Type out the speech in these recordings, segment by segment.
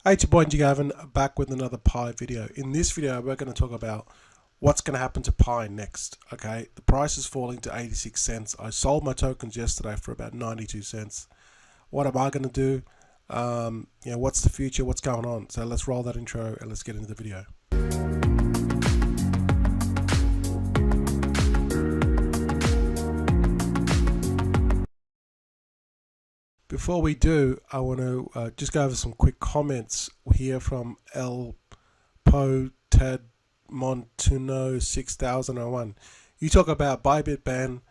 Hey, it's your boy Gavin, back with another Pi video. In this video, we're going to talk about what's going to happen to Pi next. Okay, the price is falling to 86 cents. I sold my tokens yesterday for about 92 cents. What am I going to do? What's the future? What's going on? So let's roll that intro and let's get into the video. Before we do, I want to just go over some quick comments here from El Po Ted Montuno 6001. You talk about Bybit ban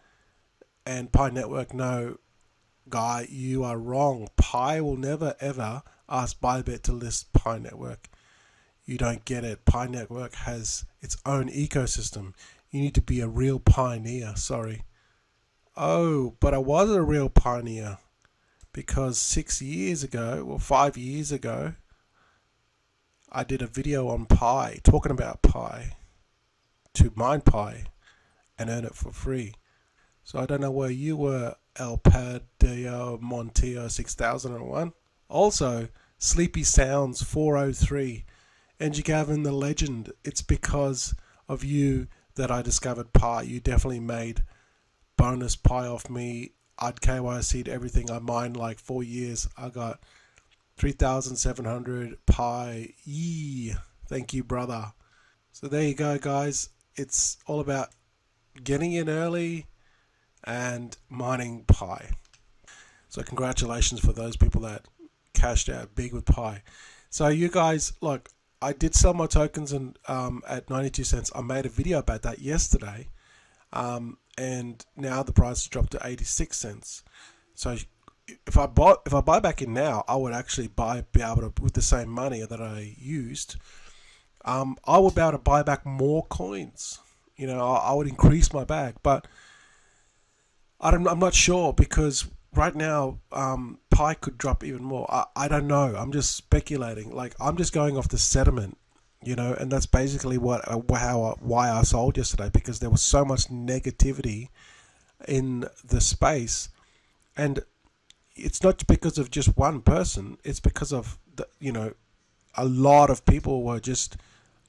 and Pi Network. No, guy, you are wrong. Pi will never ever ask Bybit to list Pi Network. You don't get it. Pi Network has its own ecosystem. You need to be a real pioneer. Sorry. Oh, but I was a real pioneer. Because 5 years ago, I did a video on Pi, talking about Pi, to mine Pi and earn it for free. So I don't know where you were, El Padillo Montillo 6001. Also, Sleepy Sounds 403. NG Gavin the legend, it's because of you that I discovered Pi. You definitely made bonus Pi off me. I'd KYC'd everything. I mined like 4 years. I got 3,700 Pi. Yee. Thank you, brother. So there you go, guys. It's all about getting in early and mining Pi. So congratulations for those people that cashed out big with Pi. So you guys, look, I did sell my tokens and at 92 cents. I made a video about that yesterday. And now the price has dropped to 86 cents. So if I buy back in now, I would actually be able to, with the same money that I used, I would be able to buy back more coins. You know, I would increase my bag, but I'm not sure, because right now Pi could drop even more. I don't know. I'm just speculating. Like, I'm just going off the sentiment. You know, and that's basically why I sold yesterday, because there was so much negativity in the space, and it's not because of just one person. It's because of a lot of people were just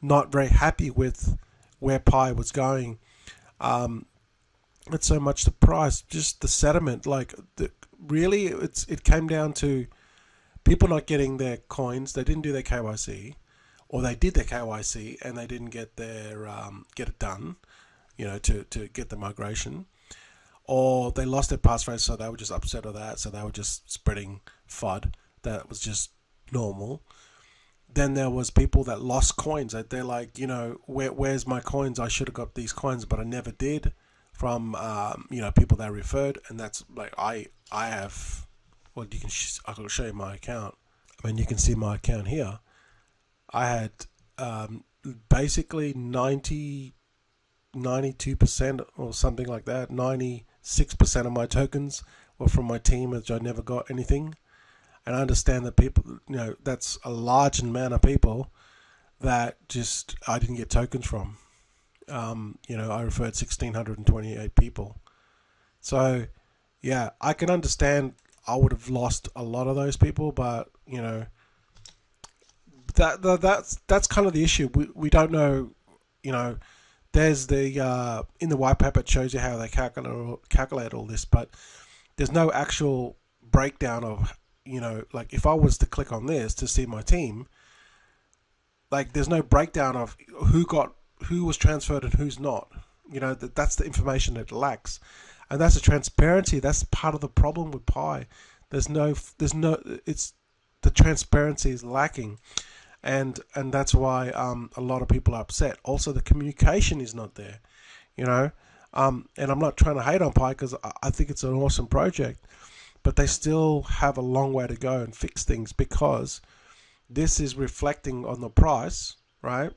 not very happy with where Pi was going. Not so much the price, just the sentiment. Like, really, it came down to people not getting their coins. They didn't do their KYC. Or they did their KYC and they didn't get their get it done, to get the migration, or they lost their passphrase, so they were just upset with that, so they were just spreading FUD. That was just normal. Then there was people that lost coins. They're like, where's my coins? I should have got these coins, but I never did. From people that referred, and that's like I have. Well, I can show you my account. I mean, you can see my account here. I had basically 92% or something like that. 96% of my tokens were from my team, which I never got anything. And I understand that people, that's a large amount of people that just I didn't get tokens from. I referred 1,628 people. So, yeah, I can understand I would have lost a lot of those people, but, that's kind of the issue. We don't know, there's the in the white paper, it shows you how they calculate all this, but there's no actual breakdown of, like if I was to click on this to see my team, like there's no breakdown of who was transferred and who's not. That's the information that it lacks, and that's the transparency. That's part of the problem with Pi. It's the transparency is lacking. And that's why a lot of people are upset. Also, the communication is not there, and I'm not trying to hate on Pi, because I think it's an awesome project, but they still have a long way to go and fix things, because this is reflecting on the price, right?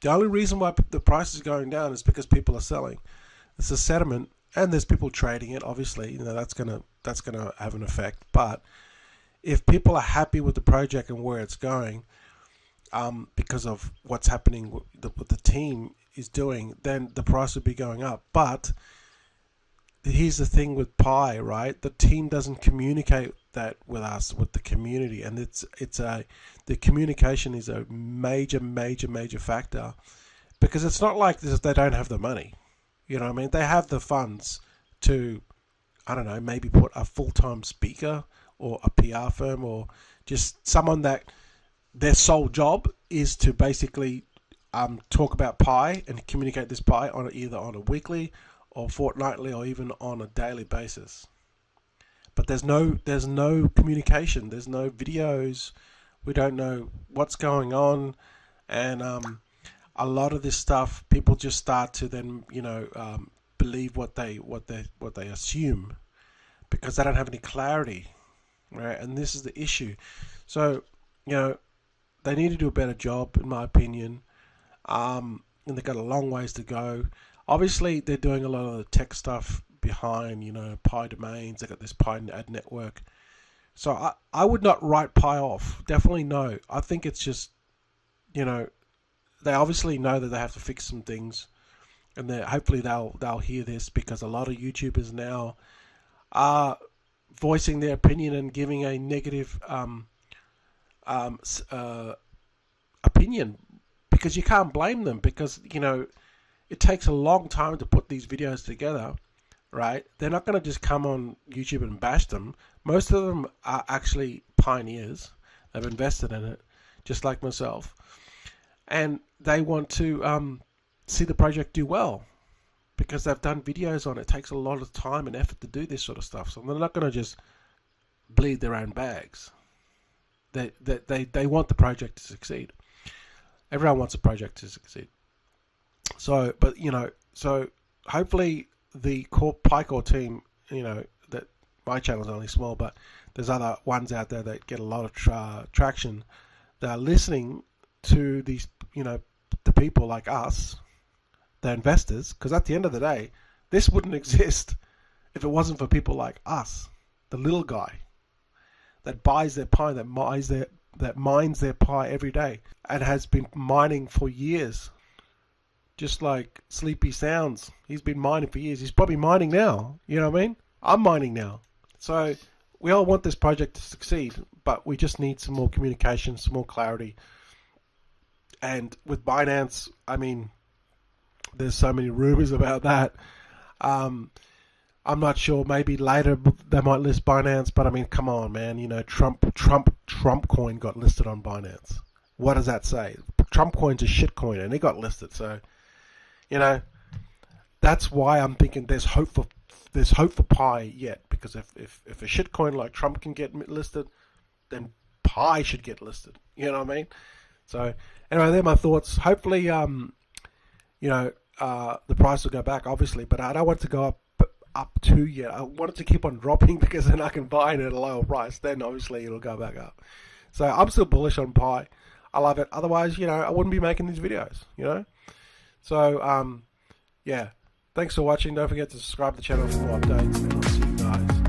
The only reason why the price is going down is because people are selling. It's a sentiment, and there's people trading it. Obviously, that's gonna have an effect. But if people are happy with the project and where it's going, because of what's happening with the team is doing, then the price would be going up. But here's the thing with Pi, right? The team doesn't communicate that with us, with the community, and the communication is a major factor, because it's not like this, they don't have the money. You know what I mean? They have the funds to, I don't know, maybe put a full-time speaker or a PR firm or just someone that their sole job is to basically talk about Pi and communicate this Pi on either on a weekly or fortnightly or even on a daily basis. But there's no communication. There's no videos. We don't know what's going on, and a lot of this stuff, people just start to then believe what they assume, because they don't have any clarity, right? And this is the issue. So they need to do a better job, in my opinion. And they've got a long ways to go. Obviously, they're doing a lot of the tech stuff behind, Pi domains. They got this Pi ad network. So I would not write Pi off. Definitely no. I think it's just, they obviously know that they have to fix some things, and hopefully they'll hear this, because a lot of YouTubers now are voicing their opinion and giving a negative opinion, because you can't blame them, because it takes a long time to put these videos together, right? They're not going to just come on YouTube and bash them. Most of them are actually pioneers. They've invested in it, just like myself, and they want to see the project do well, because they've done videos on it. It takes a lot of time and effort to do this sort of stuff, so they're not going to just bleed their own bags. They want the project to succeed. Everyone wants a project to succeed. So, but so hopefully the PiCore team, that my channel is only small, but there's other ones out there that get a lot of traction. They're listening to these, the people like us, the investors, because at the end of the day, this wouldn't exist if it wasn't for people like us, the little guy that buys their Pi, that mines their Pi every day, and has been mining for years. Just like Sleepy Sounds, he's been mining for years. He's probably mining now. You know what I mean? I'm mining now. So we all want this project to succeed, but we just need some more communication, some more clarity. And with Binance, I mean, there's so many rumors about that. I'm not sure. Maybe later they might list Binance, but I mean, come on, man. Trump coin got listed on Binance. What does that say? Trump coin's a shit coin, and it got listed. So, that's why I'm thinking there's hope for Pi yet. Because if a shit coin like Trump can get listed, then Pi should get listed. You know what I mean? So anyway, they're my thoughts. Hopefully, the price will go back, obviously, but I don't want it to go up to yet. I want it to keep on dropping, because then I can buy it at a lower price. Then obviously it'll go back up. So I'm still bullish on Pi. I love it. Otherwise, I wouldn't be making these videos. So yeah. Thanks for watching. Don't forget to subscribe to the channel for more updates, and I'll see you guys